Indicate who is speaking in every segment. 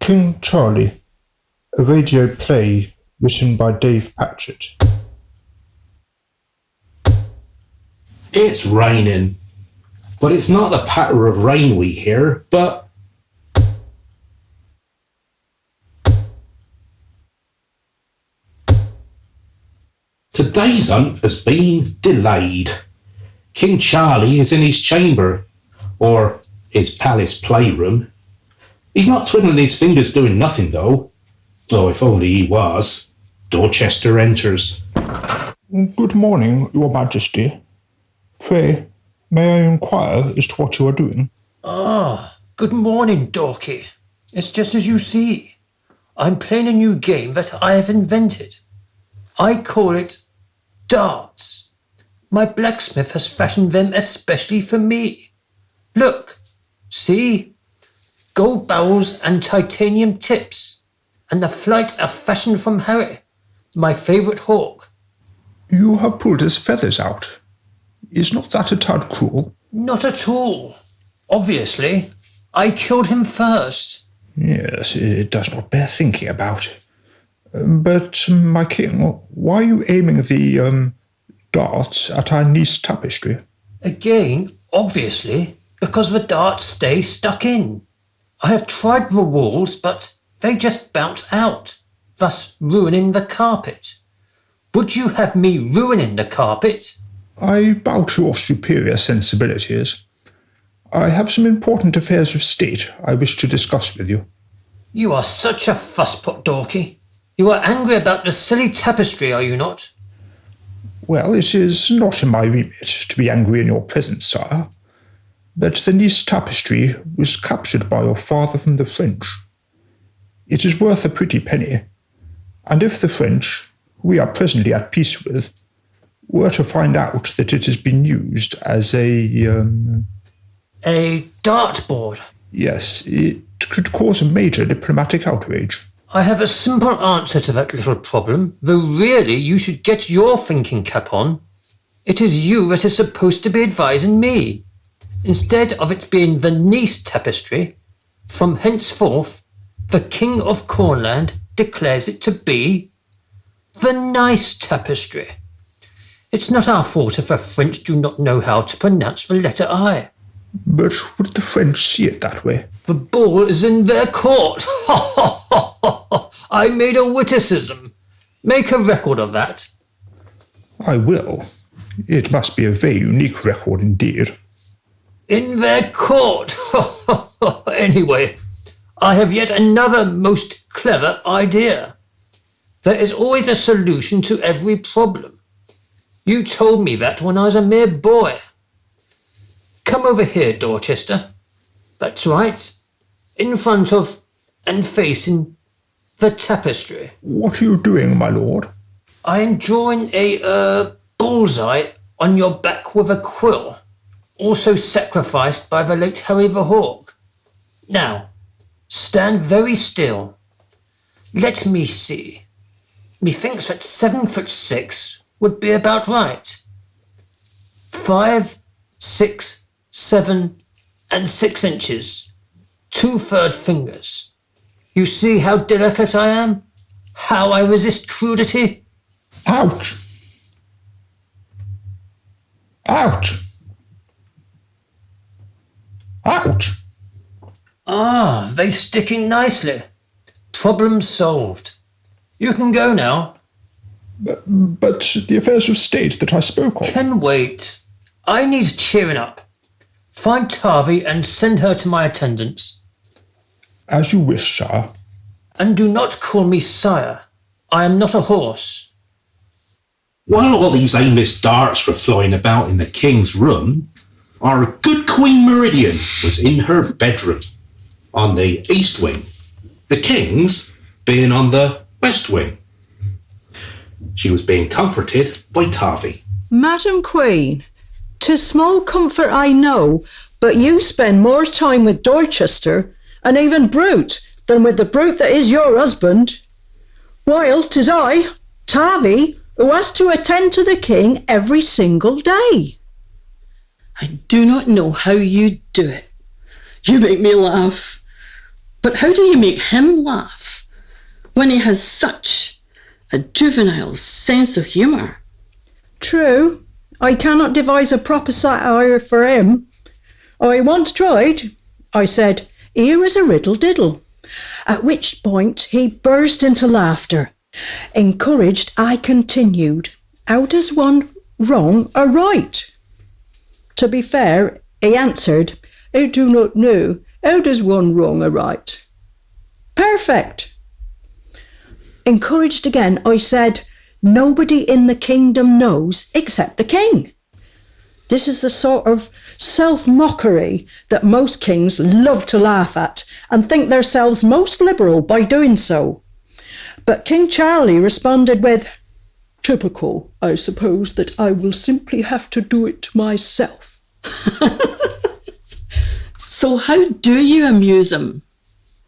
Speaker 1: King Charlie, a radio play written by Dave Patchett.
Speaker 2: It's raining, but it's not the patter of rain we hear, but today's hunt has been delayed. King Charlie is in his chamber, or his palace playroom. He's not twiddling his fingers doing nothing, though. Oh, if only he was. Dorchester enters.
Speaker 1: Good morning, Your Majesty. Pray, may I inquire as to what you are doing?
Speaker 3: Good morning, Dorky. It's just as you see. I'm playing a new game that I have invented. I call it darts. My blacksmith has fashioned them especially for me. Look, see? Gold barrels and titanium tips. And the flights are fashioned from Harry, my favourite hawk.
Speaker 1: You have pulled his feathers out. Is not that a tad cruel?
Speaker 3: Not at all. Obviously, I killed him first.
Speaker 1: Yes, it does not bear thinking about. But, my king, why are you aiming the, darts at our niece tapestry?
Speaker 3: Again, obviously, because the darts stay stuck in. I have tried the walls, but they just bounce out, thus ruining the carpet. Would you have me ruining the carpet?
Speaker 1: I bow to your superior sensibilities. I have some important affairs of state I wish to discuss with you.
Speaker 3: You are such a fusspot, Dorky. You are angry about the silly tapestry, are you not?
Speaker 1: Well, it is not in my remit to be angry in your presence, sire. But the Nice tapestry was captured by your father from the French. It is worth a pretty penny, and if the French, who we are presently at peace with, were to find out that it has been used as a
Speaker 3: dartboard?
Speaker 1: Yes, it could cause a major diplomatic outrage.
Speaker 3: I have a simple answer to that little problem, though really you should get your thinking cap on. It is you that is supposed to be advising me. Instead of it being the Nice tapestry, from henceforth, the King of Cornland declares it to be the Nice tapestry. It's not our fault if the French do not know how to pronounce the letter I.
Speaker 1: But would the French see it that way?
Speaker 3: The ball is in their court. I made a witticism. Make a record of that.
Speaker 1: I will. It must be a very unique record indeed.
Speaker 3: In their court. Anyway, I have yet another most clever idea. There is always a solution to every problem. You told me that when I was a mere boy. Come over here, Dorchester. That's right. In front of and facing the tapestry.
Speaker 1: What are you doing, my lord?
Speaker 3: I am drawing a bullseye on your back with a quill, also sacrificed by the late Harry the Hawk. Now, stand very still. Let me see. Methinks that 7'6" would be about right. 5, 6, 7, and 6 inches. 2/3 fingers. You see how delicate I am? How I resist crudity?
Speaker 1: Ouch! Ouch! Ouch!
Speaker 3: Ah, they stick in nicely. Problem solved. You can go now.
Speaker 1: But the affairs of state that I spoke of...
Speaker 3: Can wait. I need cheering up. Find Tarvey and send her to my attendants.
Speaker 1: As you wish, sire.
Speaker 3: And do not call me sire. I am not a horse.
Speaker 2: While all these aimless darts were flying about in the king's room, our good Queen Meridian was in her bedroom, on the east wing, the king's being on the west wing. She was being comforted by Tarvey.
Speaker 4: Madam Queen, 'tis small comfort I know, but you spend more time with Dorchester, and even Brute, than with the brute that is your husband. While 'tis I, Tarvey, who has to attend to the king every single day.
Speaker 5: I do not know how you do it. You make me laugh. But how do you make him laugh when he has such a juvenile sense of humour?
Speaker 4: True, I cannot devise a proper satire for him. I once tried. I said, "Here is a riddle diddle," at which point he burst into laughter. Encouraged, I continued, "How does one wrong a right?" To be fair, he answered, "I do not know. How does one wrong a right?" Perfect. Encouraged again, I said, "Nobody in the kingdom knows except the king." This is the sort of self-mockery that most kings love to laugh at and think themselves most liberal by doing so. But King Charlie responded with, "Typical, I suppose that I will simply have to do it myself."
Speaker 5: So how do you amuse him?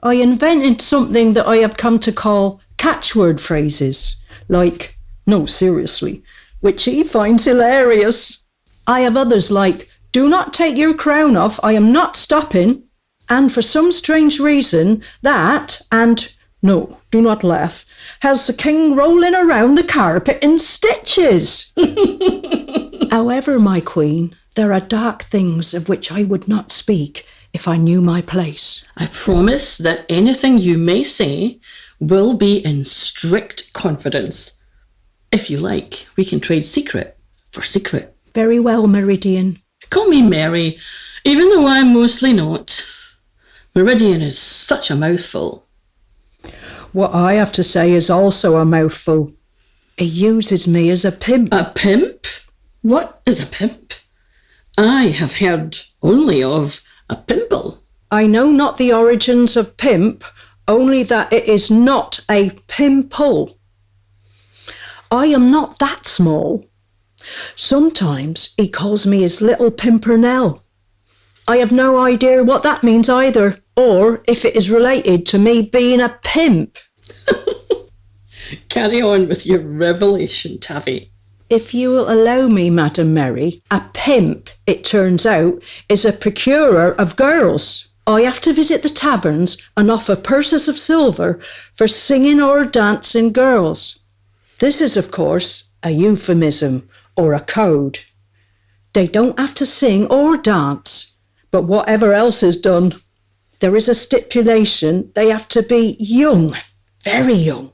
Speaker 4: I invented something that I have come to call catchword phrases, like, "No, seriously," which he finds hilarious. I have others like, "Do not take your crown off, I am not stopping," and for some strange reason, that and "No, do not laugh," has the king rolling around the carpet in stitches. However, my queen, there are dark things of which I would not speak if I knew my place.
Speaker 5: I promise that anything you may say will be in strict confidence. If you like, we can trade secret for secret.
Speaker 4: Very well, Meridian.
Speaker 5: Call me Mary, even though I'm mostly not. Meridian is such a mouthful.
Speaker 4: What I have to say is also a mouthful. He uses me as a pimp.
Speaker 5: A pimp? What is a pimp? I have heard only of a pimple.
Speaker 4: I know not the origins of pimp, only that it is not a pimple. I am not that small. Sometimes he calls me his little pimpernel. I have no idea what that means either, or if it is related to me being a pimp.
Speaker 5: Carry on with your revelation, Tavi.
Speaker 4: If you will allow me, Madam Mary, a pimp, it turns out, is a procurer of girls. I have to visit the taverns and offer purses of silver for singing or dancing girls. This is, of course, a euphemism or a code. They don't have to sing or dance, but whatever else is done, there is a stipulation they have to be young, very young.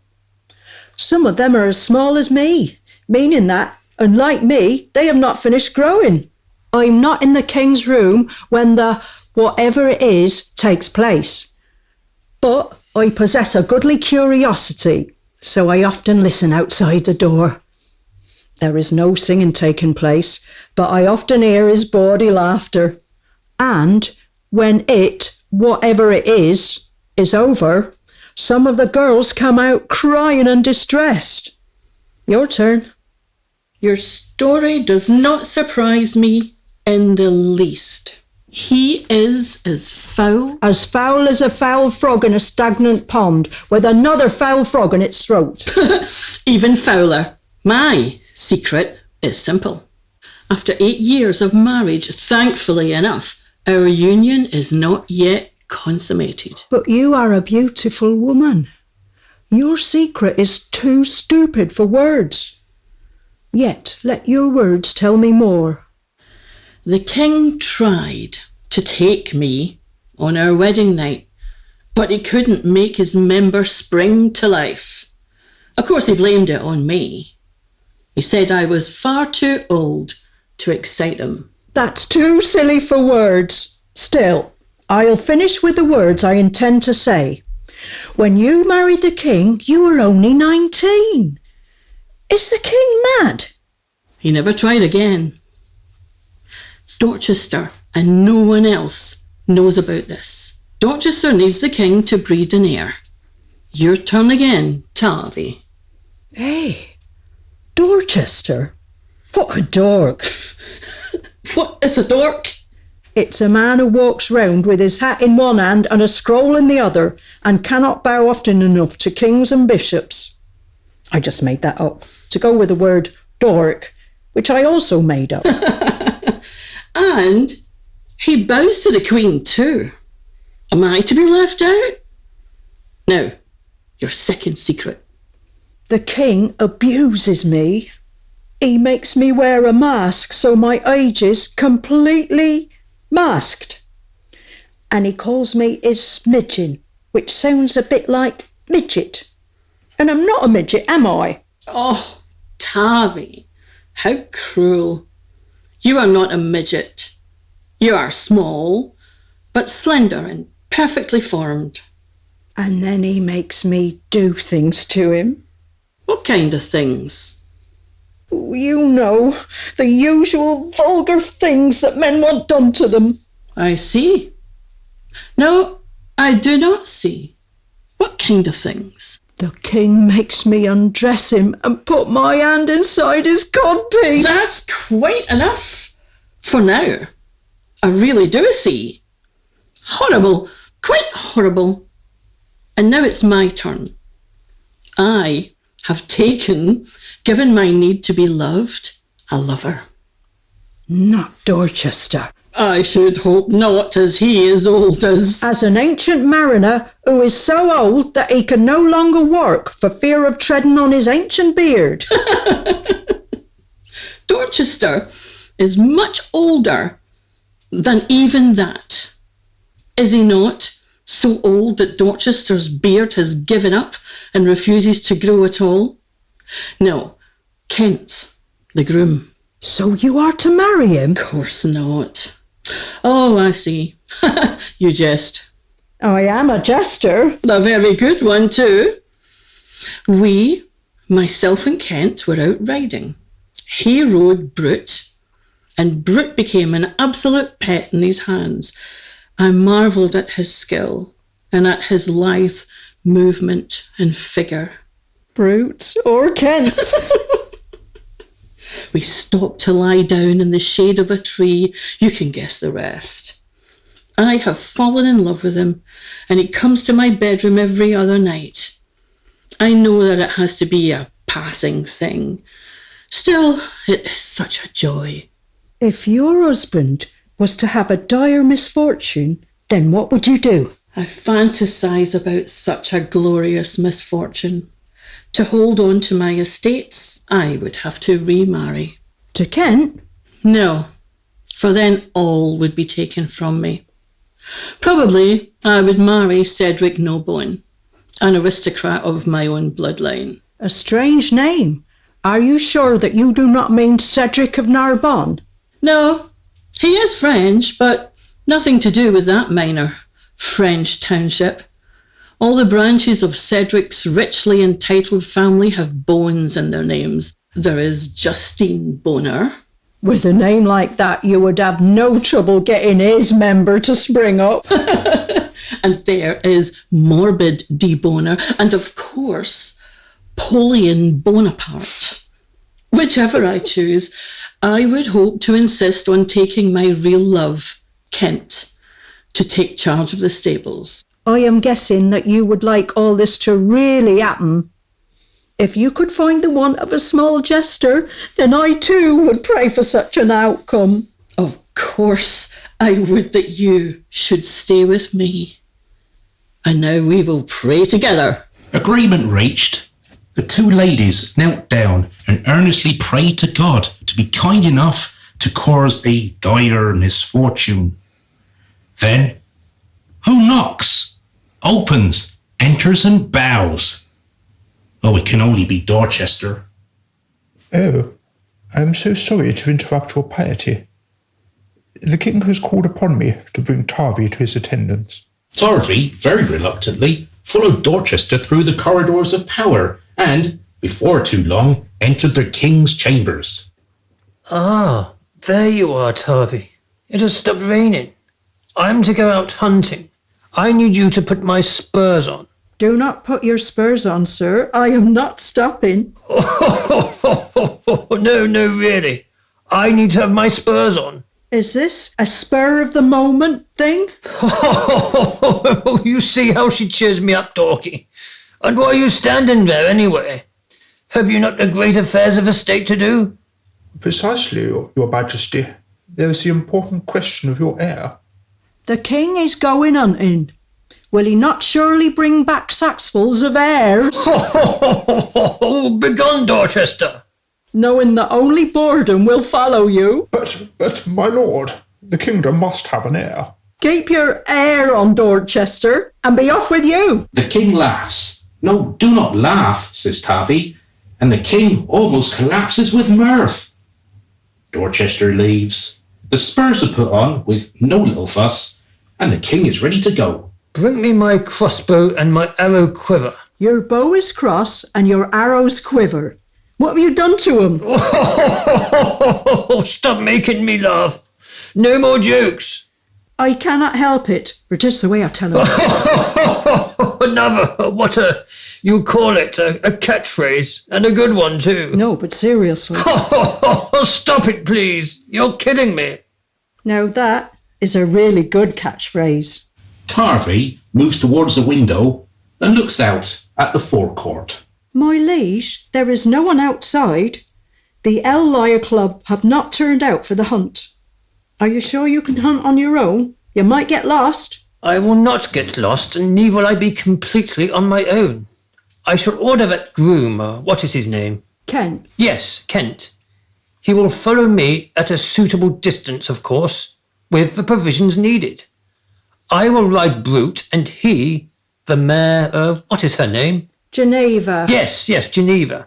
Speaker 4: Some of them are as small as me, meaning that, unlike me, they have not finished growing. I'm not in the king's room when the whatever it is takes place. But I possess a goodly curiosity, so I often listen outside the door. There is no singing taking place, but I often hear his bawdy laughter. And when it, whatever it is over, some of the girls come out crying and distressed. Your turn.
Speaker 5: Your story does not surprise me in the least. He is as foul
Speaker 4: as a foul frog in a stagnant pond with another foul frog in its throat.
Speaker 5: Even fouler. My secret is simple. After 8 years of marriage, thankfully enough, our union is not yet consummated.
Speaker 4: But you are a beautiful woman. Your secret is too stupid for words. Yet let your words tell me more.
Speaker 5: The king tried to take me on our wedding night, but he couldn't make his member spring to life. Of course, he blamed it on me. He said I was far too old to excite him.
Speaker 4: That's too silly for words. Still, I'll finish with the words I intend to say. When you married the king, you were only 19. Is the king mad?
Speaker 5: He never tried again. Dorchester and no one else knows about this. Dorchester needs the king to breed an heir. Your turn again, Tavi.
Speaker 4: Hey, Dorchester? What a dork.
Speaker 5: What is a dork?
Speaker 4: It's a man who walks round with his hat in one hand and a scroll in the other and cannot bow often enough to kings and bishops. I just made that up to go with the word dork, which I also made up.
Speaker 5: And he bows to the queen too. Am I to be left out? Now, your second secret.
Speaker 4: The king abuses me. He makes me wear a mask so my age is completely masked. And he calls me his smidgen, which sounds a bit like midget. And I'm not a midget, am I?
Speaker 5: Oh, Tavi, how cruel. You are not a midget. You are small, but slender and perfectly formed.
Speaker 4: And then he makes me do things to him.
Speaker 5: What kind of things?
Speaker 4: You know, the usual vulgar things that men want done to them.
Speaker 5: I see. No, I do not see. What kind of things?
Speaker 4: The king makes me undress him and put my hand inside his codpiece.
Speaker 5: That's quite enough for now. I really do see. Horrible, quite horrible. And now it's my turn. I have given my need to be loved, a lover.
Speaker 4: Not Dorchester.
Speaker 5: I should hope not, as he is old as...
Speaker 4: As an ancient mariner who is so old that he can no longer work for fear of treading on his ancient beard.
Speaker 5: Dorchester is much older than even that. Is he not so old that Dorchester's beard has given up and refuses to grow at all? No, Kent, the groom.
Speaker 4: So you are to marry him?
Speaker 5: Of course not. Oh, I see. You jest.
Speaker 4: I am a jester.
Speaker 5: A very good one, too. We, myself and Kent, were out riding. He rode Brute, and Brute became an absolute pet in his hands. I marvelled at his skill and at his lithe movement and figure.
Speaker 4: Brute or Kent?
Speaker 5: We stopped to lie down in the shade of a tree. You can guess the rest. I have fallen in love with him, and he comes to my bedroom every other night. I know that it has to be a passing thing. Still, it is such a joy.
Speaker 4: If your husband was to have a dire misfortune, then what would you do?
Speaker 5: I fantasize about such a glorious misfortune. To hold on to my estates, I would have to remarry.
Speaker 4: To Kent?
Speaker 5: No, for then all would be taken from me. Probably I would marry Cedric Nobone, an aristocrat of my own bloodline.
Speaker 4: A strange name. Are you sure that you do not mean Cedric of Narbonne?
Speaker 5: No, he is French, but nothing to do with that minor French township. All the branches of Cedric's richly entitled family have bones in their names. There is Justine Boner.
Speaker 4: With a name like that, you would have no trouble getting his member to spring up.
Speaker 5: And there is Morbid de Boner, and of course, Napoleon Bonaparte. Whichever I choose, I would hope to insist on taking my real love, Kent, to take charge of the stables.
Speaker 4: I am guessing that you would like all this to really happen. If you could find the want of a small jester, then I too would pray for such an outcome.
Speaker 5: Of course, I would that you should stay with me. And now we will pray together.
Speaker 2: Agreement reached. The two ladies knelt down and earnestly prayed to God to be kind enough to cause a dire misfortune. Then, who knocks? Opens, enters and bows. Oh, it can only be Dorchester.
Speaker 1: Oh, I'm so sorry to interrupt your piety. The king has called upon me to bring Tarvey to his attendance.
Speaker 2: Tarvey, very reluctantly, followed Dorchester through the corridors of power and, before too long, entered the king's chambers.
Speaker 3: Ah, there you are, Tarvey. It has stopped raining. I'm to go out hunting. I need you to put my spurs on.
Speaker 4: Do not put your spurs on, sir. I am not stopping.
Speaker 3: No, really. I need to have my spurs on.
Speaker 4: Is this a spur of the moment thing?
Speaker 3: You see how she cheers me up, Dorky. And why are you standing there anyway? Have you not the great affairs of a state to do?
Speaker 1: Precisely, your Majesty. There is the important question of your heir.
Speaker 4: The king is going hunting. will he not surely bring back sacksfuls of heirs?
Speaker 3: Begone, Dorchester!
Speaker 4: Knowing that only boredom will follow you.
Speaker 1: But, my lord, the kingdom must have an heir.
Speaker 4: Keep your air on, Dorchester, and be off with you.
Speaker 2: The king laughs. No, do not laugh, says Taffy, and the king almost collapses with mirth. Dorchester leaves. The spurs are put on with no little fuss, and the king is ready to go.
Speaker 3: Bring me my crossbow and my arrow quiver.
Speaker 4: Your bow is cross and your arrows quiver. What have you done to him?
Speaker 3: Stop making me laugh. No more jokes.
Speaker 4: I cannot help it, for 'tis the way I tell him.
Speaker 3: Another, you call it, a catchphrase, and a good one too.
Speaker 4: No, but seriously.
Speaker 3: Stop it, please. You're kidding me.
Speaker 4: Now that is a really good catchphrase.
Speaker 2: Tarvey moves towards the window and looks out at the forecourt.
Speaker 4: My liege, there is no one outside. The El Lyre Club have not turned out for the hunt. Are you sure you can hunt on your own? You might get lost.
Speaker 3: I will not get lost, and neither will I be completely on my own. I shall order that groom, what is his name?
Speaker 4: Kent.
Speaker 3: Yes, Kent. He will follow me at a suitable distance, of course, with the provisions needed. I will ride Brute, and he, the mare, what is her name?
Speaker 4: Geneva.
Speaker 3: Yes, Geneva.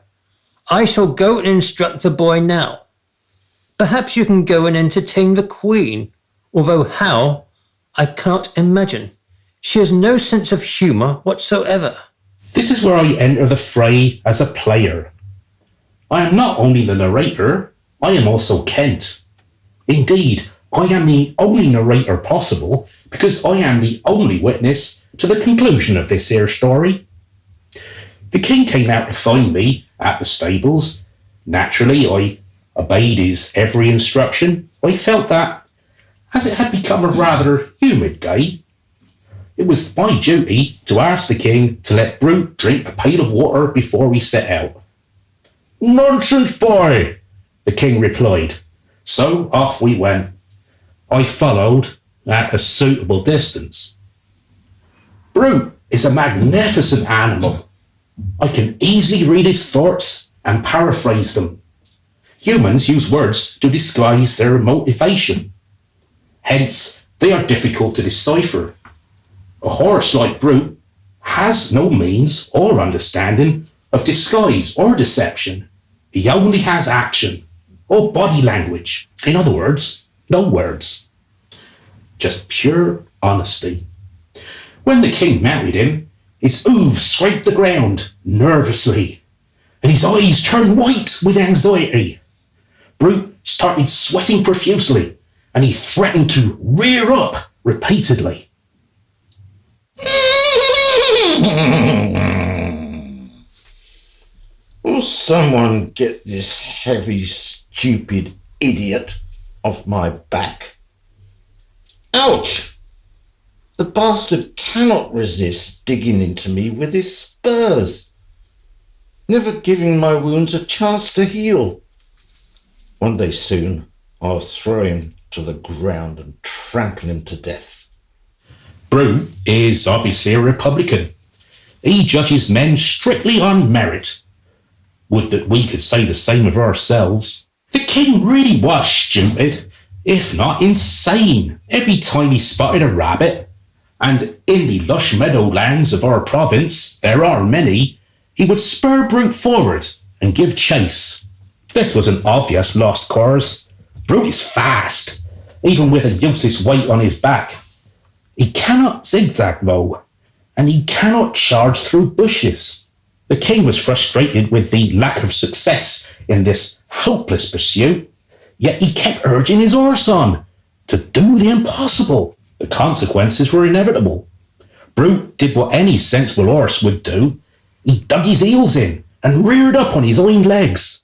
Speaker 3: I shall go and instruct the boy now. Perhaps you can go and entertain the Queen, although how, I cannot imagine. She has no sense of humour whatsoever.
Speaker 2: This is where I enter the fray as a player. I am not only the narrator, I am also Kent. Indeed, I am the only narrator possible because I am the only witness to the conclusion of this here story. The king came out to find me at the stables. Naturally, I obeyed his every instruction. I felt that, as it had become a rather humid day, it was my duty to ask the king to let Brute drink a pail of water before we set out. "Nonsense, boy," the king replied. So off we went. I followed at a suitable distance. Brute is a magnificent animal. I can easily read his thoughts and paraphrase them. Humans use words to disguise their motivation. Hence, they are difficult to decipher. A horse like Brute has no means or understanding of disguise or deception. He only has action or body language. In other words, no words. Just pure honesty. When the king mounted him, his hooves scraped the ground nervously, and his eyes turned white with anxiety. Brute started sweating profusely, and he threatened to rear up repeatedly.
Speaker 6: Will someone get this heavy, stupid idiot off my back? Ouch! The bastard cannot resist digging into me with his spurs, never giving my wounds a chance to heal. One day soon, I'll throw him to the ground and trample him to death.
Speaker 2: Brute is obviously a Republican. He judges men strictly on merit. Would that we could say the same of ourselves. The king really was stupid, if not insane, every time he spotted a rabbit. And in the lush meadowlands of our province, there are many, he would spur Brute forward and give chase. This was an obvious lost cause. Brute is fast, even with a useless weight on his back. He cannot zigzag though, and he cannot charge through bushes. The king was frustrated with the lack of success in this hopeless pursuit, yet he kept urging his horse on to do the impossible. The consequences were inevitable. Brute did what any sensible horse would do. He dug his heels in and reared up on his hind legs.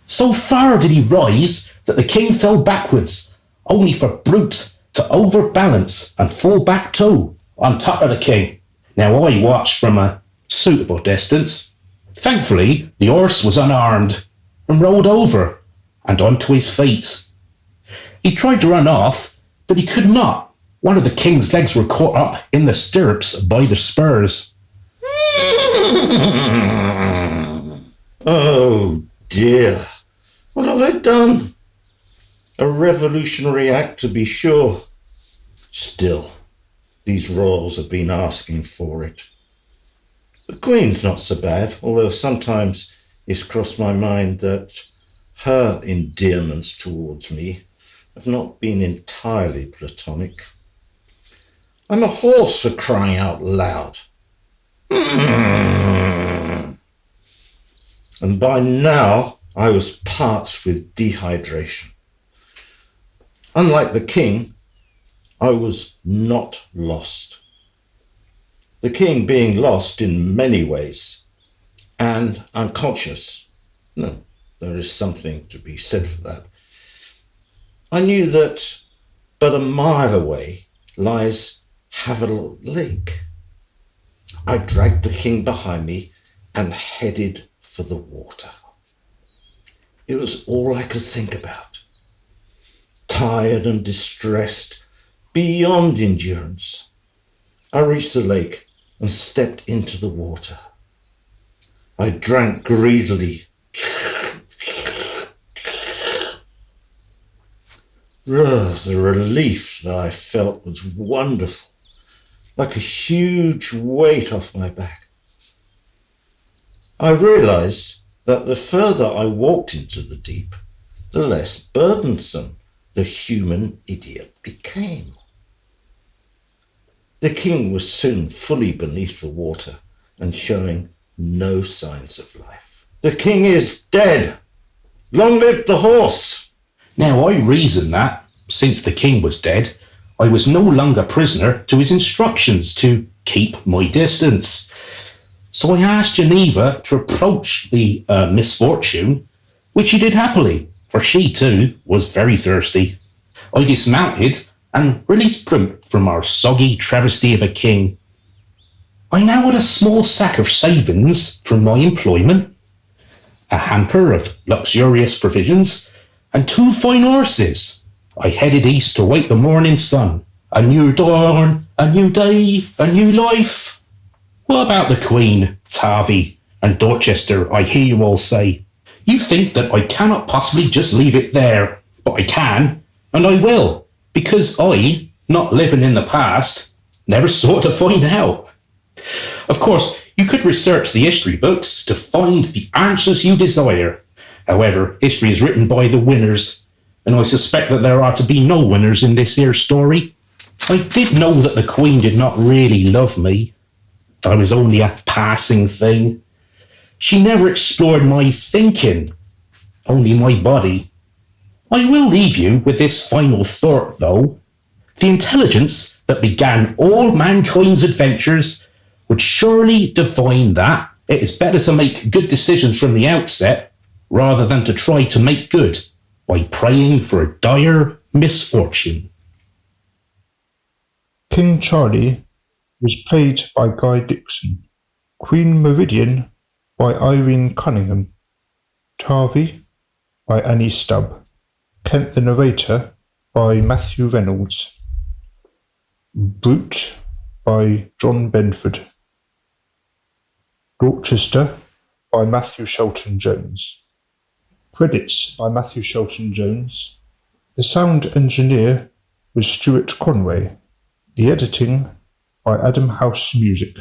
Speaker 2: So far did he rise that the king fell backwards, only for Brute to overbalance and fall back too on top of the king. Now I watched from a suitable distance. Thankfully, the horse was unarmed and rolled over and onto his feet. He tried to run off, but he could not. One of the king's legs were caught up in the stirrups by the spurs.
Speaker 6: Oh dear, what have I done? A revolutionary act, to be sure. Still, these royals have been asking for it. The Queen's not so bad, although sometimes it's crossed my mind that her endearments towards me have not been entirely platonic. I'm a horse, for crying out loud. And by now I was parched with dehydration. Unlike the king, I was not lost. The king being lost in many ways and unconscious. No, there is something to be said for that. I knew that but a mile away lies Havelock Lake. I dragged the king behind me and headed for the water. It was all I could think about. Tired and distressed, beyond endurance, I reached the lake and stepped into the water. I drank greedily. The relief that I felt was wonderful, like a huge weight off my back. I realized that the further I walked into the deep, the less burdensome the human idiot became. The king was soon fully beneath the water and showing no signs of life. The king is dead! Long live the horse!
Speaker 2: Now I reasoned that, since the king was dead, I was no longer prisoner to his instructions to keep my distance. So I asked Geneva to approach the misfortune, which he did happily, for she too was very thirsty. I dismounted and released Brute from our soggy travesty of a king. I now had a small sack of savings from my employment, a hamper of luxurious provisions, and 2 fine horses. I headed east to wait the morning sun. A new dawn, a new day, a new life. What about the Queen, Tarvey, and Dorchester, I hear you all say? You think that I cannot possibly just leave it there, but I can, and I will, because I, not living in the past, never sought to find out. Of course, you could research the history books to find the answers you desire. However, history is written by the winners, and I suspect that there are to be no winners in this here story. I did know that the Queen did not really love me. I was only a passing thing. She never explored my thinking, only my body. I will leave you with this final thought, though. The intelligence that began all mankind's adventures would surely divine that it is better to make good decisions from the outset rather than to try to make good by praying for a dire misfortune.
Speaker 1: King Charlie was played by Guy Dixon. Queen Meridian by Irene Cunningham. Tarvey by Annie Stubb. Kent the Narrator by Matthew Reynolds. Brute by John Benford. Dorchester by Matthew Shelton Jones. Credits by Matthew Shelton Jones. The sound engineer was Stuart Conway. The editing by Adam House Music.